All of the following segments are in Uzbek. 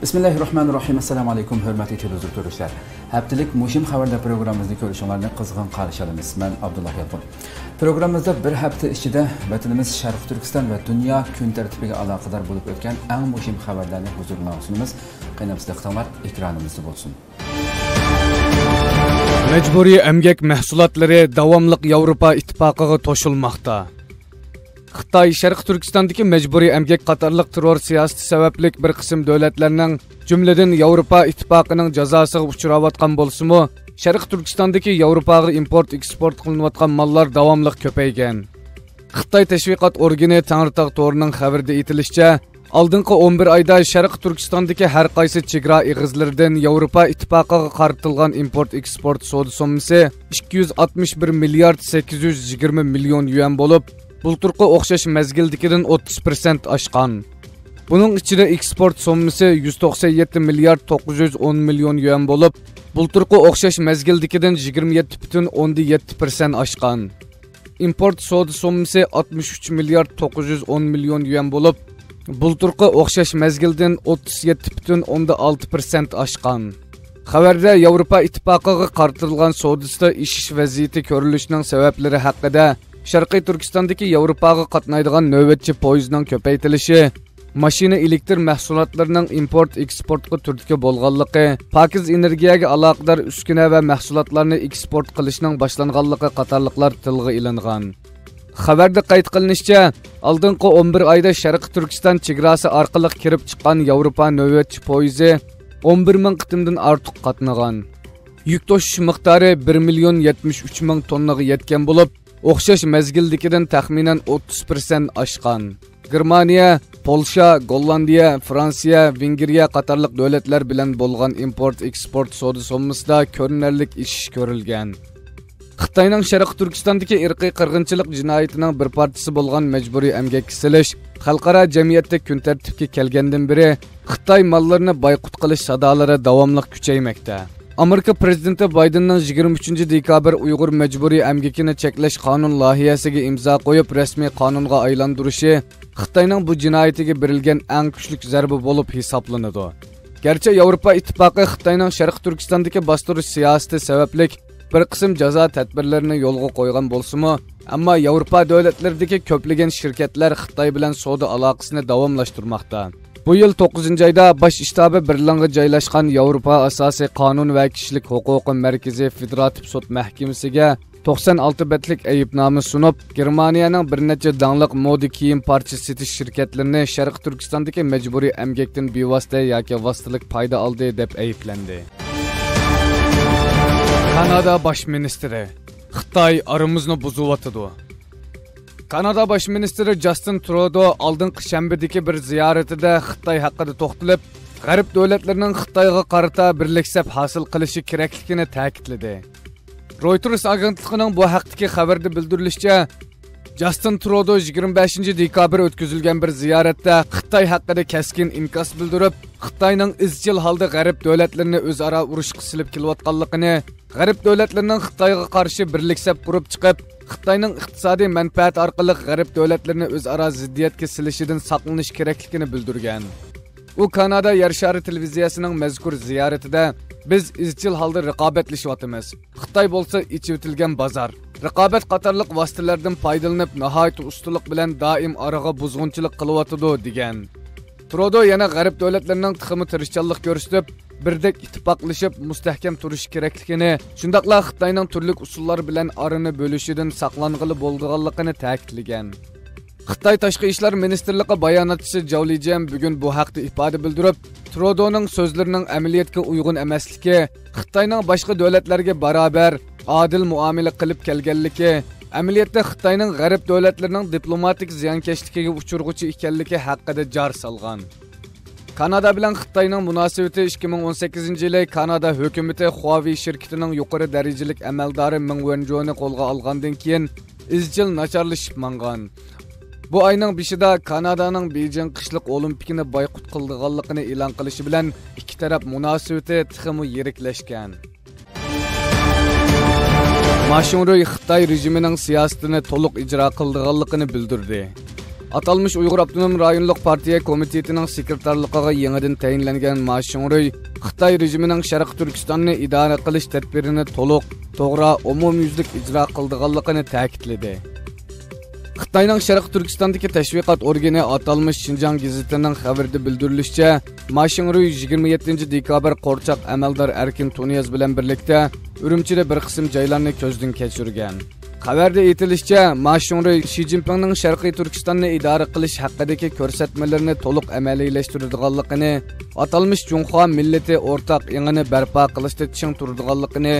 Bismillahirrahmanirrahim. Assalamu alaykum, hörmətli televizor görüşlər. Həftəlik Muhim xəbərlər proqramımızı görüşünlərini qızğın qarşı alırıq. Mən Abdullah Yalqın. Proqramımızda bir həftə içində vətənimiz Şərq Türkistan və dünya gün tərtibiga əlaqədar olub ötən ən mühim xəbərlərni huzuruna sunumuz. Qaynamsızlıqlar ekranımızda olsun. Məcburi əmgək məhsullatları davamlıq Avropa İttifaqıga toşulmaqda. Xitay Şərq Türkistandakı məcburi əmgək qatarlıq terror siyasəti səbəblik bir qism dövlətlərinin, cümlədən Avropa İttifaqının cəzasına uçurayotqan bolsunmu, Şərq Türkistandakı Avropaga import-eksport qilinayotgan mallar davamlıq köpəygan. Xitay təşviqat organi Tangritog to'rining xabarida aytilishicha, oldingi 11 oyda Şərq Türkistandakı har qaysi chegara ig'izlaridan Avropa Ittifoqiga qaratilgan import-eksport savdo summasi 261 milliard 820 million yuan bo'lib, bulturqi o'xshash mezgildikidan 30% oshgan. Buning ichida eksport summasi 197 milliard 910 million yuan bo'lib, bulturqi o'xshash mezgildikidan 27,7% oshgan. Import savdo summasi 63 milliard 910 million yuan bo'lib, bulturqi o'xshash mezgildan 37,6% oshgan. Xabarda Avropa Ittifoqiga qaratilgan savdosida ishish vaziyati ko'rilishining sabablari haqida, Sharqiy Turkistondagi Avropaga qatnaydigan navbatchi poyezdning ko'paytilishi, mashina elektr mahsulotlarining import-eksportga turtki bo'lganligi, pokiz energiyaga aloqador uskuna va mahsulotlarni eksport qilishning boshlanganligi qatorliqlar tilga ilingan. Xabarda qayd qilinishicha, oldingi 11 oyda Sharq Turkiston chegarasi orqali kirib chiqqan Avropa navbatchi poyezi 11 ming qitimdan ortiq qatnagan. Yuk tashish miqdori 1 million 73 ming tonnaga yetgan bo'lib, o'xshash mezgildikidan taxminan 30% oshgan. Germaniya, Polsha, Gollandiya, Fransiya, Vengriya qatorliq davlatlar bilan bo'lgan import-eksport savdo summasida ko'rinarli ishish ko'rilgan. Xitoyning Sharq Turkistondagi irqiy qirg'inchilik jinoyatining bir parchasi bo'lgan majburiy emgak silish xalqaro jamiyatda kun tartibga kelgandan beri Xitoy mollarini boyqut qilish sadolari davomli kuchaymoqda. Amerika prezidenti Baydenning 23 dekabr Uyg'ur majburiy emgakini cheklash qonun loyihasiga imzo qo'yib rasmiy qonunga aylantirishi Xitoyning bu jinoyatiga berilgan eng kuchli zarba bo'lib hisoblanadi. Garchi Avropa Ittifoqi Xitoyning Sharq Turkistondagi bostirish siyosati sababli bir qism jazo tadbirlarini yo'lga qo'ygan bo'lsa-mu, ammo Avropa davlatlaridagi ko'plagan shirkatlar Xitoy bilan savdo aloqasini davomlashtirmoqda. Bu yil 9-oyda bosh shtabi Berlinga joylashgan Avropa asosiy qonun va kishilik huquqi markazi Federativ sud mahkamasiga 96 betlik ayibnoma sunib, Germaniyaning bir necha dangliq moda kiyim parcha setish shirkatlarini Sharq Turkistondagi majburiy emgakdan bevosita yoki vositalik foyda oldi deb ayblandi. Kanada bosh ministri Xitoy aramizni buzyapti. Kanada bosh ministri Justin Trudeau oldingi shanbadagi bir ziyoratida Xitoy haqida to'xtalib, G'arb davlatlarining Xitoyga qarata birlashib hosil qilishi kerakligini ta'kidladi. Reuters agentligining bu haqdagi xabarda bildirilishicha, Justin Trudeau 25 dekabr o'tkazilgan bir ziyoratda Xitoy haqida keskin inkos bildirib, Xitoyning izchil holda G'arb davlatlarini o'zaro urushga silib kelayotganligini, G'arb davlatlarining Xitoyga qarshi birlashib qurib chiqib, Xitoyning iqtisodiy manfaat orqali G'arb davlatlarini o'zaro ziddiyatga silishidan saqlanish kerakligini bildirgan. U Kanada Yer shari televiziyasining mazkur ziyoratida biz izchil holda raqobatlashyapmiz. Xitoy bo'lsa ichivitilgan bozor. Raqobat qatorliq vositalardan foydalanib, nihoyat ustulik bilan doim oraga buzg'unchilik qilyotdi degan. Trudeau yana G'arb davlatlarining tiximi tirishchanlik ko'rsatib, birdek ittifoqlashib mustahkam turish kerakligini, shundaqla Xitoyning turli usullar bilan orini bo'lishidan saqlanғылы bo'lganligini ta'kidlagan. Xitoy tashqi ishlar ministrligi bayonotchisi Zhao Lijian bugun bu haqda ifoda bildirib, Trudeauning so'zlarining amaliyotga uyg'un emasligi, Xitoyning boshqa davlatlarga barobar adil muomala qilib kelganligi, amaliyotda Xitoyning G'arb davlatlarining diplomatik ziyonkashligiga uchurg'uchi ekanligi haqida jar solgan. Kanada bilan Xitoyning munosabati 2018-yili Kanada hukumati Huawei shirkatining yuqori darajalik amaldori Meng Wanzhou'ni qo'lga olgandan keyin izchil nacharlashib mangan. Bu ayning 5-ida Kanadaning Beijing qishliq olimpikini boyqut qilganligini e'lon qilishi bilan ikki taraf munosabati tiximi yiriklashgan. Mashinroy Xitoy rejimining siyosatini to'liq ijro qilganligini bildirdi. Atalmış Uyghur Abdunum Rayonluq Partiya Komitetining sekretarligiga yangidan tayinlangan Ma Xingrui Xitoy rejimining Sharq Turkistonni idora qilish tadbirini to'liq, to'g'ri, umumyuzlik ijro qildiganligini ta'kidladi. Xitoyning Sharq Turkistondagi tashviqot organi atalmış Xinjiang gazetining xabarida bildirilishicha, Ma Xingrui 27 dekabr qo'rchoq amaldor Erkin Tuniyaz bilan birlikda Urumchida bir qism joylarni ko'zdan kechirgan. Xabarda aytilishicha, Ma Xingrui Xi Jinpingning Sharqiy Turkistonni idora qilish haqidagi ko'rsatmalarini to'liq amaliylashtiridiganligini, atalmış Junxo millati o'rtaq yengini barpo qilishda ching turadiganligini,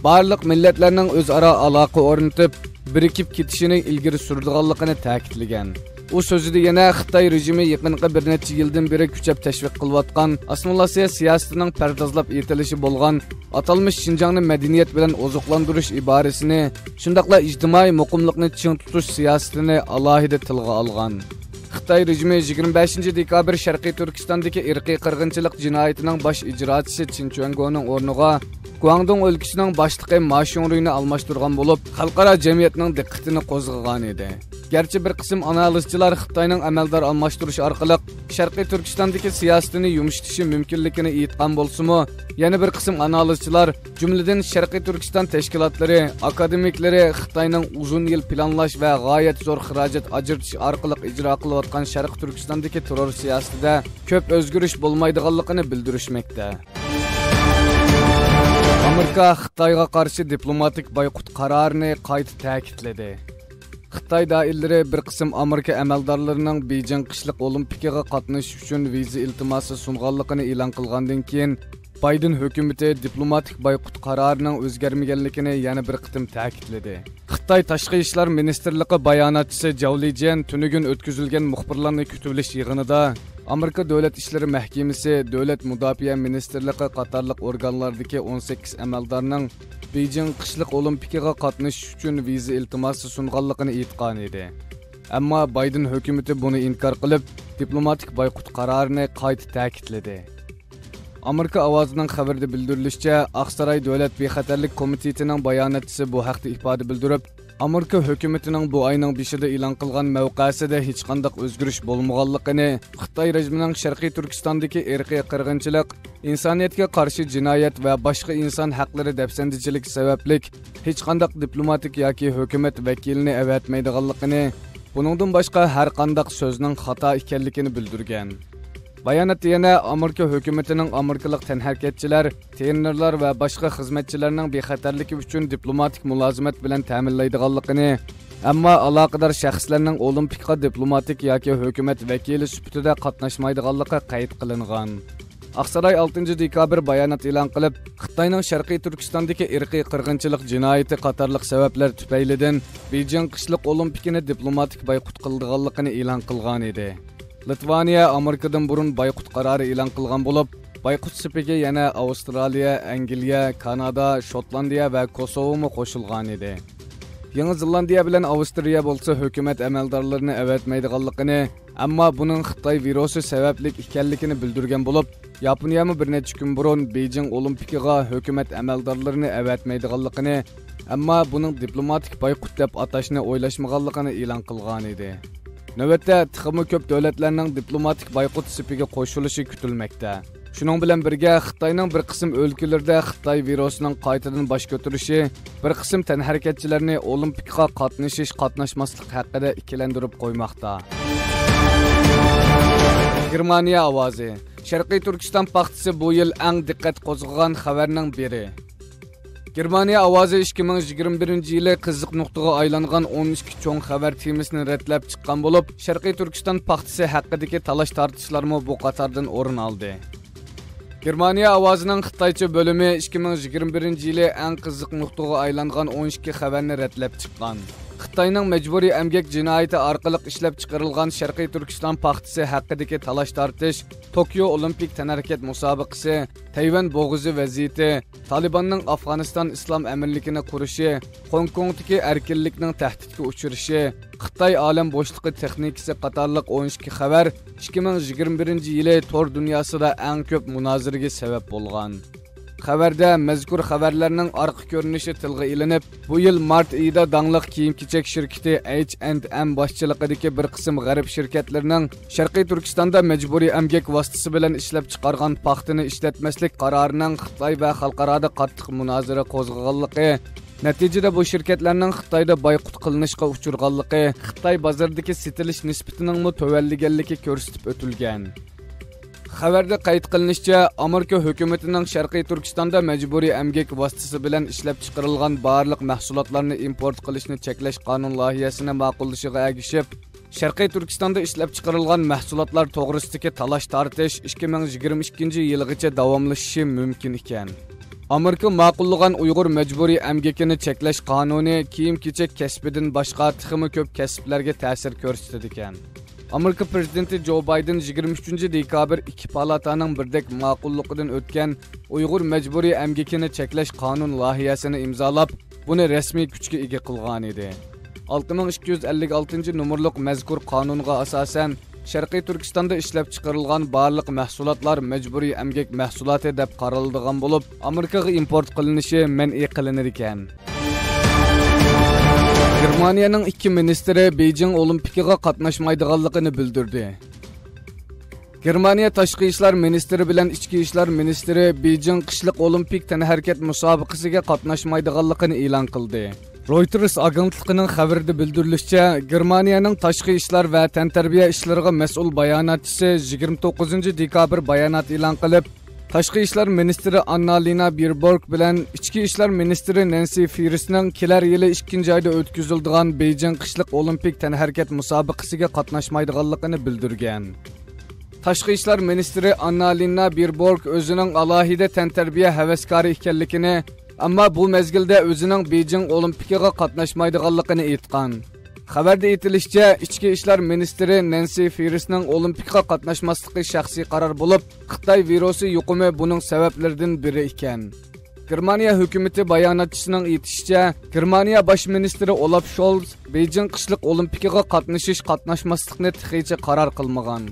barliq millatlarning o'zaro aloqa o'rnatib birikib ketishini ilgari suradiganligini ta'kidlagan. U so'zida yana Xitoy rejimi yaqinqi bir necha yildan beri kuchab tashviq qilayotgan assimilyatsiya siyosatining pardozlab etilishi bo'lgan atalmış Xinjiangni madaniyat bilan oziqlantirish iborasini, shundaqla ijtimoiy muqimlikni ching tutish siyosatini alohida tilga olgan. Xitoy rejimi 25 dekabr Sharqiy Turkistondagi irqiy qirg'inchilik jinoyatining bosh ijrochisi Chin Chuangoning o'rniga Guangdong o'lkasining boshlig'i Ma Xingruyni almashtirgan bo'lib, xalqaro jamiyatning diqqatini qo'zg'agan edi. Gerçi bir qism analizchilar Xitoyning amaldor almashtirish orqali Sharqiy Turkistondagi siyosatini yumshatishi mumkinligini aytgan bo'lsa-mu, yana bir qism analizchilar, jumladan Sharqiy Turkiston tashkilotlari, akademiklari Xitoyning uzun yil planlash va g'oyat zo'r xarajat ajratish orqali ijro qilayotgan Sharq Turkistondagi terror siyosatida ko'p o'zgarish bo'lmaydiganligini bildirishmoqda. Amerika Xitoyga qarshi diplomatik boyqut qarorini qayta ta'kidladi. Xitoy doiralari bir qism Amerika amaldorlarining Beijing qishliq olimpiyaga qatnashish uchun viza iltimosi sunganligini e'lon qilgandan keyin Biden hukumati diplomatik boyqut qarorining o'zgarmaganligini yana bir qitim ta'kidladi. Xitoy Tashqi ishlar ministrligi bayonotchisi Zhao Lijian tunugun o'tkazilgan muxbirlarning kutilish yig'inida Amerika Davlat ishlari mahkamasi, Davlat mudofaa ministrligi qatorliq organlardagi 18 amaldorning Beijing qishliq olimpiyaga qatnashish uchun viza iltimosi sunganligini aytgan edi. Ammo Biden hukumati buni inkor qilib, diplomatik boyqut qarorini qayta ta'kidladi. Amerika ovozining xabarida bildirilishicha, Aqsaray Davlat bexatarlik komitetining bayonotchisi bu haqda ifoda bildirib, Amerika hukumatining bu oyning 5-ida e'lon qilgan mavqesida hech qanday o'zgarish bo'lmaganligini, Xitoy rejimining Sharqiy Turkistondagi irqiy qirg'inchilik, insoniyatga qarshi jinoyat va boshqa inson haqlari dafsandichilik sababli hech qanday diplomatik yoki hukumat vakilini avatmaydiganligini, buningdan boshqa har qanday so'zning xato ekanligini bildirgan. Bayonot yana Amerika hukumatining amerikalik tanharakatchilar, trenerlar va boshqa xizmatchilarning bexatarligi uchun diplomatik mulozimat bilan ta'minlaydiganligini, ammo aloqador shaxslarning olimpikga diplomatik yoki hukumat vakili sifatida qatnashmaydiganligi qayd qilingan. Aqsaray 6 dekabr bayonot e'lon qilib, Xitoyning Sharqiy Turkistondagi irqiy qirg'inchilik jinoyati qatorliq sabablar tufaylidan Beijing qishliq olimpikini diplomatik boyqut qildiganligini e'lon qilgan edi. Litvaniya Amerikadan burun boyqut qarori e'lon qilgan bo'lib, boyqut sipiga yana Avstraliya, Angliya, Kanada, Shotlandiya va Kosovo qo'shilgan edi. Yangi Zelandiya bilan Avstriya bo'lsa hukumat amaldorlarini avatmaydiganligini, ammo buning Xitoy virusi sababli ekanligini bildirgan bo'lib, Yaponiya bir necha kun burun Beijing olimpiyaga hukumat amaldorlarini avatmaydiganligini, ammo buning diplomatik boyqut deb atashni o'ylashmaganligini e'lon qilgan edi. Navbatda texmi ko'p davlatlarning diplomatik boyqut sipiga qo'shilishi kutilmoqda. Shuning bilan birga Xitoyning bir qism o'lkalarida Xitoy virusining qaytadan bosh ko'tarishi bir qism tanharakatchilarni olimpikga qatnashmaslik haqida ikkilantirib qo'ymoqda. Germaniya ovozi. Sharqiy Turkiston paxtasi bu yil eng diqqat qo'zg'agan xabarning biri. Germaniya ovozi 2021-yili qiziq nuqtaga aylangan 12 cho'ng xabar temasini ratlab chiqqan bo'lib, Sharqiy Turkiston paxtasi haqidagi talash tortishlarmi bu qatordan o'rin oldi. Germaniya ovozining Xitoycha bo'limi 2021-yili eng qiziq nuqtaga aylangan 12 xabarni ratlab chiqqan. Xitoyning majburiy emgak jinoyati orqali ishlab chiqarilgan Sharqiy Turkiston paxtasi haqidagi talash tortish, Tokio Olimpik tanharakat musobaqasi, Tayvan bo'g'izi vaziyati, Talibanning Afg'oniston islom amirligini qurishi, Hong Kongdagi erkinlikning tahdidga uchrashi, Xitoy olam bo'shliqi texnikasi qatorliq 12 xabar 2021-yili tor dunyosida eng ko'p munozaraga sabab bo'lgan. Xabarda mazkur xabarlarning orqa ko'rinishi tilga ilinib, bu yil mart oyida dangliq kiyim-kechak shirkati H&M boshchiligidagi bir qism g'arb shirkatlarining Sharqiy Turkistonda majburiy emgak vositasi bilan ishlab chiqargan paxtani ishlatmaslik qarorining Xitoy va xalqaro qattiq munozara qo'zg'aganligi, natijada bu shirkatlarning Xitoyda boyqut qilinishga uchirganligi, Xitoy bozoridagi setilish nisbatining tuvalliganligi ko'rsatib o'tilgan. Xabarda qayd qilinishicha, Amerika hukumatining Sharqiy Turkistonda majburiy emgak vositasi bilan ishlab chiqarilgan barliq mahsulotlarni import qilishni cheklash qonun loyihasini ma'qullashiga ergishib, Sharqiy Turkistonda ishlab chiqarilgan mahsulotlar to'g'risidagi talash-tortish 2022-yilgacha davomlashishi mumkin ekan. Amerika ma'qullagan Uyg'ur majburiy emgakini cheklash qonuni kiyim-kechak kasbidan boshqa texmi ko'p kasblarga ta'sir ko'rsatadi ekan. Amerika prezidenti Joe Biden 23-dekabr ikki palataning birdek ma'qulligidan o'tgan Uyg'ur majburiy emgakini cheklash qonun loyihasini imzolab, buni rasmiy kuchga ega qilgan edi. 6256-nomerlik mazkur qonunga asosan Sharqiy Turkistonda ishlab chiqarilgan barliq mahsulotlar majburiy emgak mahsuloti deb qaraladigan bo'lib, Amerikaga import qilinishi man'iy qilinar ekan. Germaniyaning ikki ministri Beijing Olimpikiga qatnashmaydiganligini bildirdi. Germaniya tashqi ishlar ministri bilan ichki ishlar ministri Beijing qishliq olimpik tanharakat musobaqasiga qatnashmaydiganligini e'lon qildi. Reuters agentligining xabarida bildirilishicha, Germaniyaning tashqi ishlar va tantarbiya ishlariga mas'ul bayonotchisi 29-dekabr bayonot e'lon qilib, Tashqi ishlar ministri Annalena Baerbock bilan ichki ishlar ministri Nancy Faeserning kelar yili 2-oyda o'tkaziladigan Beijing qishliq olimpik tanharakat musobaqasiga qatnashmaydiganligini bildirgan. Tashqi ishlar ministri Annalena Baerbock o'zining alohida tantarbiya havaskori ekanligini, ammo bu mezgilda o'zining Beijing olimpikiga qatnashmaydiganligini aytgan. Xabarda aytilishicha, ichki ishlar ministri Nancy Faeserning olimpikga qatnashmasligi shaxsiy qaror bo'lib, Xitoy virusi yuqumi buning sabablaridan biri ekan. Germaniya hukumati bayonotchisining aytishicha, Germaniya bosh ministri Olaf Scholz Beijing qishliq olimpikiga qatnashmaslikni texicha qaror qilmagan.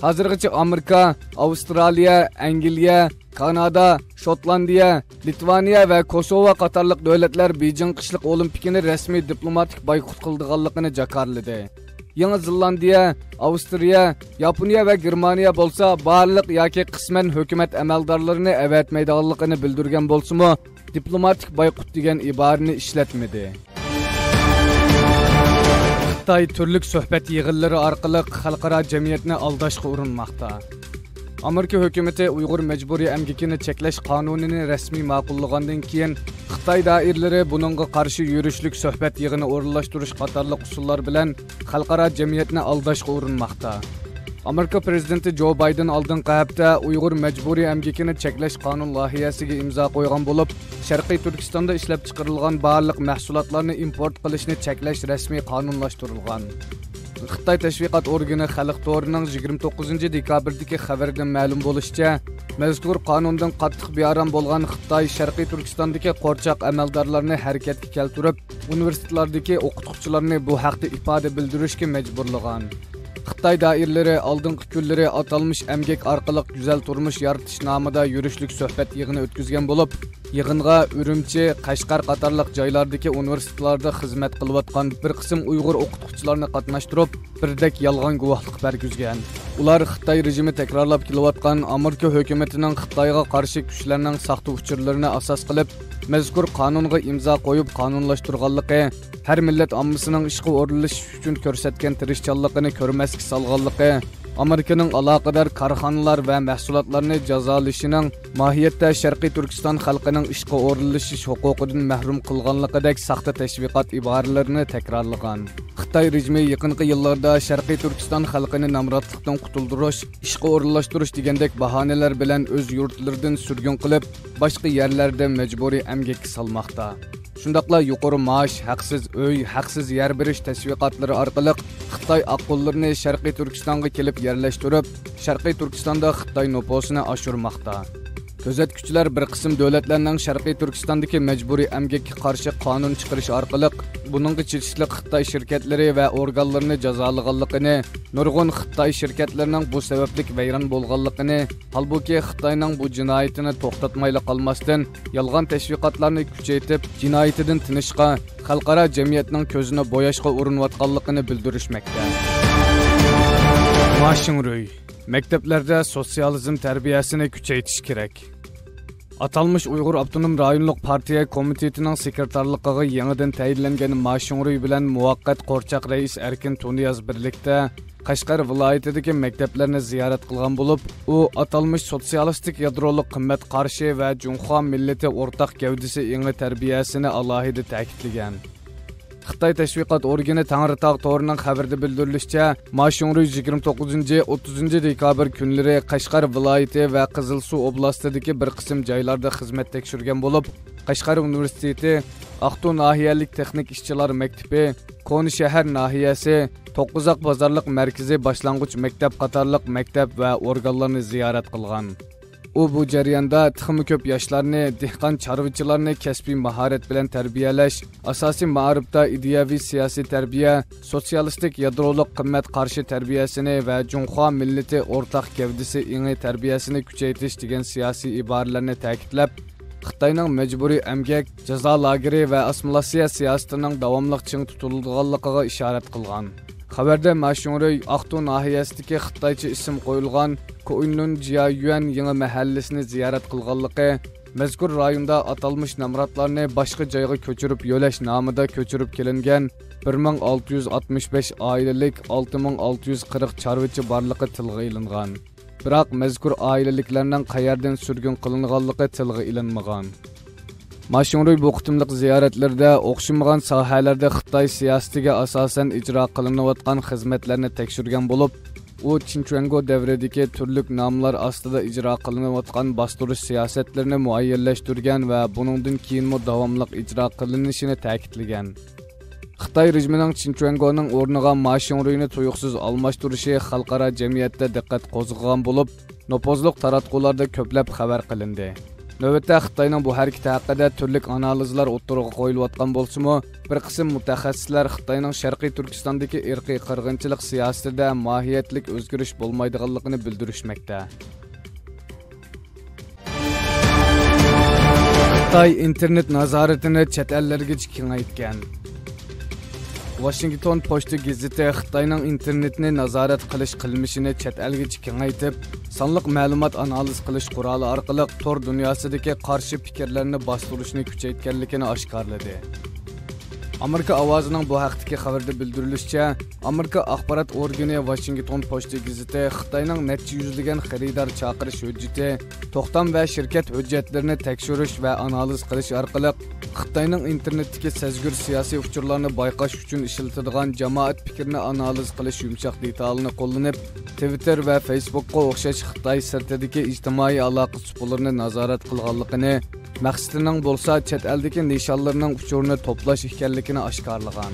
Hozirgacha Amerika, Avstraliya, Angliya, Kanada, Shotlandiya, Litvaniya va Kosovo qatorliq davlatlar Beijing qishliq olimpikini rasmiy diplomatik boykot qilganligini jakarladi. Yangi Zelandiya, Avstriya, Yaponiya va Germaniya bo'lsa, barliq yoki qisman hukumat amaldorlarini avatmaydiganligini bildirgan bo'lsa-mu, diplomatik boykot degan iborani ishlatmadi. Xitoy turli suhbat yig'inlari orqali xalqaro jamiyatni aldashga urinmoqda. Amerika hukumati Uyg'ur majburiy emgakini cheklash qonunini rasmiy ma'qullagandan keyin Xitoy doiralari buningga qarshi yurishlik suhbat yig'ini o'rinlashtirish qatorliq usullar bilan xalqaro jamiyatni aldashga urinmoqda. Amerika prezidenti Joe Biden oldingi hafta Uyg'ur majburiy emgakini cheklash qonun loyihasiga imzo qo'ygan bo'lib, Sharqiy Turkistonda ishlab chiqarilgan barliq mahsulotlarni import qilishni cheklash rasmiy qonunlashtirilgan. Xitoy tashviqot organi Xalq to'rining 29-dekabrdagi xabarida ma'lum bo'lishicha, mazkur qonundan qattiq bearam bo'lgan Xitoy Sharqiy Turkistondagi qo'rchoq amaldorlarni harakatga keltirib, universitetlardagi o'qituvchilarni bu haqda ifoda bildirishga majburlagan. Xitoy doiralari oldingi kunlari atalmış emgak orqali go'zal turmush yaratish nomida yurishlik suhbat yig'ini o'tkazgan bo'lib, yig'inga Urumchi, Qashqar qatorliq joylardagi universitetlarda xizmat qilayotgan bir qism Uyg'ur o'qituvchilarni qatnashtirib, birdek yolg'on guvohlik bergizgan. Ular Xitoy rejimi takrorlab kelayotgan Amerika hukumatining Xitoyga qarshi kuchlarning saxta uchurlarini asos qilib, mazkur qonunga imzo qo'yib qonunlashtirganligi, har millat ommasining ishga o'rilish uchun ko'rsatgan tirishchanligini ko'rmasga salganligi, Amerikaning aloqador korxonalar va mahsulotlarni jazolashining mohiyatda Sharqiy Turkiston xalqining ishga o'rilish huquqidan mahrum qilganligidek saxta tashviqot iboralarini takrorlagan. Xitoy rejimi yaqinqi yillarda Sharqiy Turkiston xalqini namratlikdan qutuldirish, ishga o'rinlashtirish degandek bahonalar bilan o'z yurtlaridan surgun qilib, boshqa yerlarda majburiy emgakka salmoqda. Shundaqla yuqori maosh, haqsiz uy, haqsiz yer berish tashviqotlari orqali Xitoy aqllarni Sharqiy Turkistonga kelib yerlashtirib, Sharqiy Turkistonda Xitoy nüfusini oshirmoqda. Kuzatuvchilar bir qism davlatlarning Sharqiy Turkistondagi majburiy emgakka qarshi qonun chiqarish orqali buningga chekishlik Xitoy shirkatlari va organlarini jazolaganligini, nurg'un Xitoy shirkatlarining bu sabablik vayron bo'lganligini, holbuki Xitoyning bu jinoyatini to'xtatmayla qolmasdan yolg'on tashviqotlarni kuchaytirib, jinoyatidan tinishga, xalqaro jamiyatning ko'zini bo'yashga urinayotganligini bildirishmoqda. Mashinruy maktablarda sotsializm tarbiyasini kuchaytirish kerak. Atalmış Uyghur Abdunum Rayonluq Partiya Komitetining sekretarligiga yangidan tayinlangan Mashinruy bilan muvaqqat qo'rchoq rais Erkin Tuniyaz birlikda Qashqar viloyatidagi maktablarni ziyorat qilgan bo'lib, u atalmış sotsialistik yadroliq qimmat qarshi va Junxo millati o'rtaq gavdisi yangi tarbiyasini alohida ta'kidlagan. Xitoy tashviqot organi Tangritog' to'rining xabarida bildirilishicha, Mashinruy 29-30 dekabr kunlari Qashqar viloyati va Qizilsuv oblastidagi bir qism joylarda xizmat tekshirgan bo'lib, Qashqar universiteti, Aqtu nahiyalik texnik ishchilar maktabi, Qo'ni shahar nahiyasi, To'qqizoq bozorliq markaziy boshlang'ich maktab qatorliq maktab va organlarni ziyorat qilgan. U bu jarayonda texmi ko'p yoshlarni, dehqon chorvachilarni kasbiy mahorat bilan tarbiyalash, asosiy ma'rifda ideyaviy siyosiy tarbiya, sotsialistik yadroliq qimmat qarshi tarbiyasini va Junxo millati o'rtaq gavdisi yangi tarbiyasini kuchaytirish degan siyosiy iboralarni ta'kidlab, Xitoyning majburiy emgak, jazo lageri va assimilyatsiya siyosatining davomli ching tutilganligiga ishorat qilgan. Xabarda Mashinruy Aqtu nahiyasidagi Xitoycha ism qo'yilgan Ko'inlun Jiyayuan yangi mahallasini ziyorat qilganligi, mazkur rayonda atalmış namratlarni boshqa joyga ko'chirib yo'lash nomida ko'chirib kelingan 1665 oilalik 6640 chorvachi borligi tilga ilingan. Biroq mazkur oilaliklarning qayerdan surgun qilinganligi tilga ilinmagan. Mashinruy bu qitimliq ziyoratlarda o'xshamagan sohalarda Xitoy siyosatiga asosan ijro qilinayotgan xizmatlarni tekshirgan bo'lib, u Xinjiang davridagi turli nomlar ostida ijro qilinayotgan bostirish siyosatlarini muayyanlashtirgan va buningdan keyinmi davomli ijro qilinishini ta'kidlagan. Xitoy rejimining Xinjiangning o'rniga Mashinruyni tuyuqsiz almashtirishi xalqaro jamiyatda diqqat qo'zg'agan bo'lib, nopozliq taratqularda ko'plab xabar qilindi. Növbətdə Xitayning bu harakati haqida turli analizlar o'ttirg'a qo'yilayotgan bo'lsa-mu, bir qism mutaxassislar Xitoyning Sharqiy Turkistondagi irqiy qirg'inchilik siyosatida mohiyatlik o'zgarish bo'lmaydiganligini bildirishmoqda. Xitoy internet nazoratini chet ellarga kengaytgan. Washington Post gazeti Xitoyning internetni nazorat qilish qilmishini chet elga kengaytib, sonliq ma'lumot analiz qilish quroli orqali tor dunyosidagi qarshi fikrlarni bostirishni kuchaytganligini oshkorladi. Amerika ovozining bu haqdagi xabarda bildirilishicha, Amerika axborot organi Washington Post gazeti Xitoyning necha yuzlagan xaridor chaqirish hujjati, to'xtam va shirkat hujjatlarini tekshirish va analiz qilish orqali Xitoyning internetdagi sezgur siyosiy uchurlarni bayqash uchun ishlatiladigan jamoat fikrini analiz qilish yumshoq detalini qo'llanib, Twitter va Facebook'ga o'xshash Xitoy sirtidagi ijtimoiy aloqa supullarini nazorat qilganligini, maqsadining bo'lsa chet eldagi nishonlarning uchurini to'plash ekanligini oshkorlagan.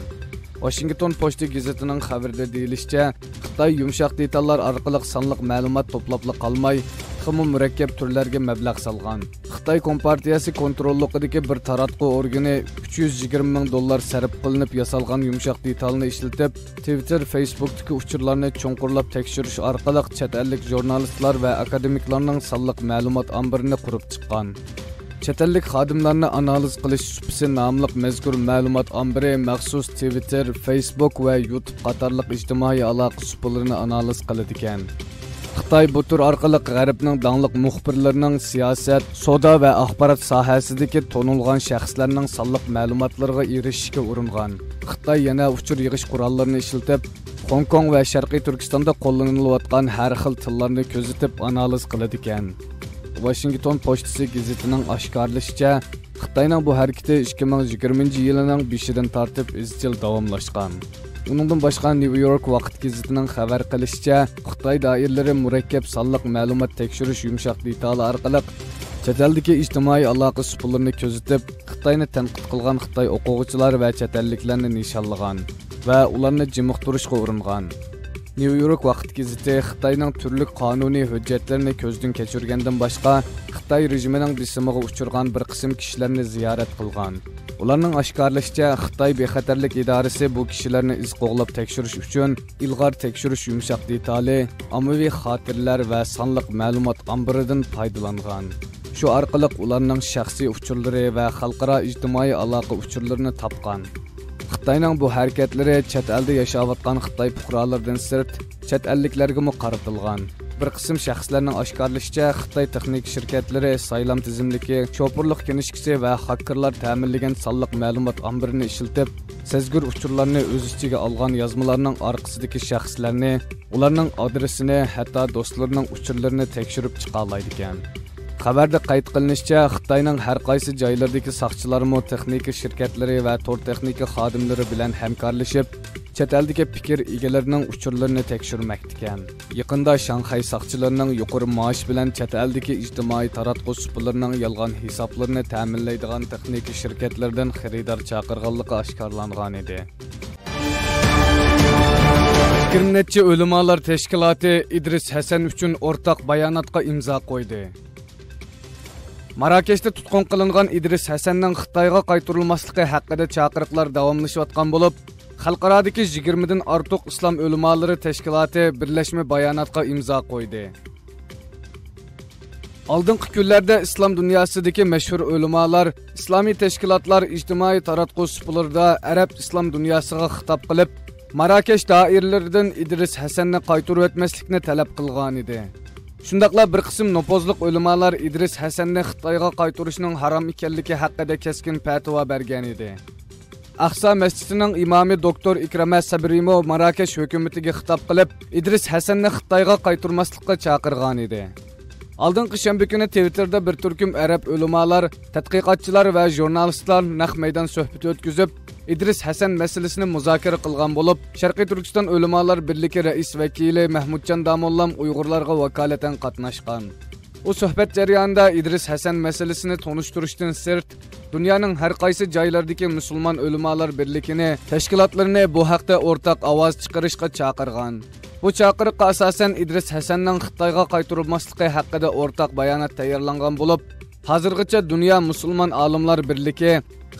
Washington Post gazetining xabarida deyilishicha, Xitoy yumshoq detallar orqali sonliq ma'lumot to'plab qolmay, ximo murakkab turlarga mablag' solgan. Xitoy Kompartiyasi kontrolligidagi bir taratqu organi $320 ming sarf qilinib yasalgan yumshoq detalni ishlatib, Twitter, Facebook'dagi uchurlarni cho'nqurlab tekshirish orqali chet ellik jurnalistlar va akademiklarning sonliq ma'lumot ombirini qurib chiqqan. Chet ellik xodimlarni analiz qilish supisi nomli mazkur ma'lumot ombiri maxsus Twitter, Facebook va YouTube qatorliq ijtimoiy aloqa supullarini analiz qiladi ekan. Xitoy bu tur orqali G'arbning dangliq muxbirlarining siyosat, savdo va axborot sohasidagi tonilgan shaxslarning sonliq ma'lumotlariga erishishga uringan. Xitoy yana uchur yig'ish qurollarini ishlatib, Hong Kong va Sharqiy Turkistonda qo'llanilayotgan har xil tillarni kuzatib analiz qiladi ekan. Washington Post gazetining oshkorlashicha, Xitoyning bu harakati 2020-yilning 5-dan tortib izchil davomlashgan. Uningdan boshqa New York vaqt gazetining xabar qilishicha, Xitoy doiralari murakkab sonliq ma'lumot tekshirish yumshoq detali orqali chet eldagi ijtimoiy aloqa supullarini kuzatib, Xitoyni tanqid qilgan Xitoy o'quvchilar va chet elliklarni nishonlagan va ularni jimiqtirishga uringan. New York vaqt gazeti Xitoyning turli qonuniy hujjatlarini ko'zdan kechirgandan boshqa Xitoy rejimining bisimiga uchirgan bir qism kishilarni ziyorat qilgan. Ularning oshkorlashicha, Xitoy bexatarlik idorasi bu kishilarni iz qo'g'lab tekshirish uchun ilg'or tekshirish yumshoq detali, ommaviy xotirlar va sonliq ma'lumot ombiridan foydalangan. Shu orqali ularning shaxsiy uchurlari va xalqaro ijtimoiy aloqa uchurlarini topgan. Xitoyning bu harakatlari chet elda yashayotgan Xitoy fuqarolaridan sirt chet elliklarga qaratilgan. Bir qism shaxslarning oshkorlashicha, Xitoy texnik shirkatlari saylam tizimligi, chopurlik kinishkisi va hakkerlar ta'minlagan sonliq ma'lumot ombirini ishlatib, sezgur uchurlarni o'z ichiga olgan yozmalarning orqasidagi shaxslarni, ularning adresini, hatto do'stlarining uchurlarini tekshirib chiqa oladi ekan. Xabarda qayd qilinishicha, Xitoyning har qaysi joylardagi soqchilarmo texnika shirkatlari va tor texnika xodimlari bilan hamkorlashib, chet eldagi fikr egalarining uchurlarini tekshirmoqda ekan. Yaqinda Shanxay soqchilarining yuqori maosh bilan chet eldagi ijtimoiy taratqush supularining yolg'on hisoblarini ta'minlaydigan texnika shirkatlardan xaridor chaqirganligi oshkorlangan edi. 20 necha o'limalar tashkiloti Idris Hasan uchun o'rtaq bayonotga imzo qo'ydi. Marokashda tutqun qilingan Idris Hasanning Xitoyga qaytarilmasligi haqida chaqiriqlar davomlashayotgan bo'lib, xalqarodagi 20 dan ortiq islom ulamolari tashkiloti birlashma bayonotga imzo qo'ydi. Oldingi kunlarda islom dunyosidagi mashhur ulamolar, islomiy tashkilotlar ijtimoiy taratqush suplarida arab islom dunyosiga xitob qilib, Marokash doiralaridan Idris Hasanni qaytarib o'tmaslikni talab qilgan edi. Shundaqla bir qism nopozliq ulamolar Idris Hasanni Xitoyga qaytarishning harom ekanligi haqida keskin fatvo bergan edi. Aqsa masjidining imomi doktor Ikrama Sabrimo Marokash hukumatiga xitob qilib, Idris Hasanni Xitoyga qaytarmaslikka chaqirgan edi. Oldingi shanba kuni Twitterda bir turkum arab ulamolar, tadqiqotchilar va jurnalistlar naq maydon suhbati o'tkazib, Idris Hasan masalasini muzokara qilgan bo'lib, Sharqiy Turkiston Ulamolar birligi rais vakili Mahmudjon Damollam Uyg'urlarga vakolatan qatnashgan. U suhbat jarayonida Idris Hasan masalasini tonishtirishdan sirt, dunyoning har qaysi joylaridagi musulmon ulamolar birligini, tashkilotlarini bu haqda o'rtaq ovoz chiqarishga chaqirgan. Bu chaqiriqqa asosan Idris Hasanning Xitoyga qaytarilmasligi haqida o'rtaq bayonot tayyorlangan bo'lib, hozirgacha dunyo musulmon olimlar birligi,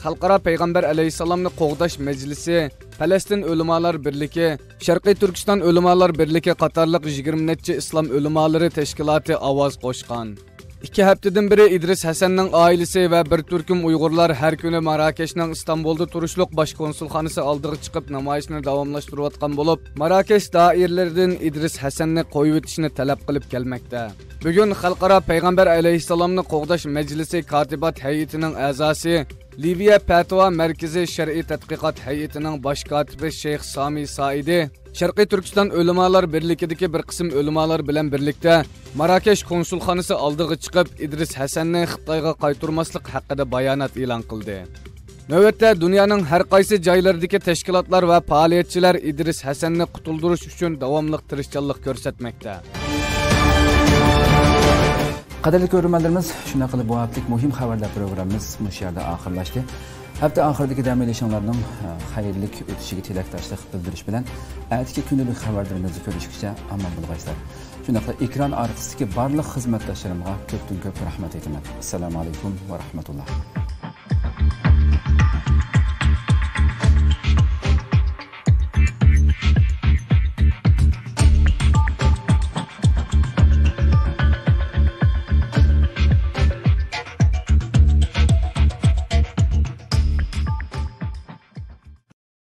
Xalqaro payg'ambar alayhisalomni qo'g'dash majlisi, Falastin ulamolar birligi, Sharqiy Turkiston ulamolar birligi qatorliq 20 necha islom ulamolari tashkiloti ovoz qo'shgan. 2 haftadan beri Idris Hasanning oilasi va bir turkum Uyg'urlar har kuni Marokashning Istanbulda turishliq bosh konsulxonasi oldiga chiqib namoyishni davomlashtirayotgan bo'lib, Marokash doiralaridan Idris Hasanni qo'yib o'tishni talab qilib kelmoqda. Bugun Xalqaro payg'ambar alayhisalomni qo'g'dash majlisi katibat hay'atining a'zosi, Liviya Fatwa Markazi Shar'iy tadqiqot hay'atining bosh kotibi Sheyx Sami Saidi, Sharqiy Turkiston ulamolar birligidagi bir qism ulamolar bilan birlikda Marokash konsulxonasi oldiga chiqib, Idris Hasanni Xitoyga qaytarmaslik haqida bayonot e'lon qildi. Navbatda dunyoning har qaysi joylaridagi tashkilotlar va faoliyatchilar Idris Hasanni qutuldirish uchun davomli tirishchanlik ko'rsatmoqda. Qadrli ko'ruvchilarimiz, shunday qilib bu haftalik muhim xabarlar programmamiz bu yerda oxirlashdi. Hafta oxiridagi dam olishinglarning xayrli o'tishiga tilakdoshlik bildirish bilan aytgan kundalik xabarlarimizni ko'rishguncha omon bo'linglar. Shunday qilib ekran orqasidagi barliq xizmatdoshlarimga ko'pdan ko'p rahmat aytaman. Assalomu alaykum va rahmatulloh.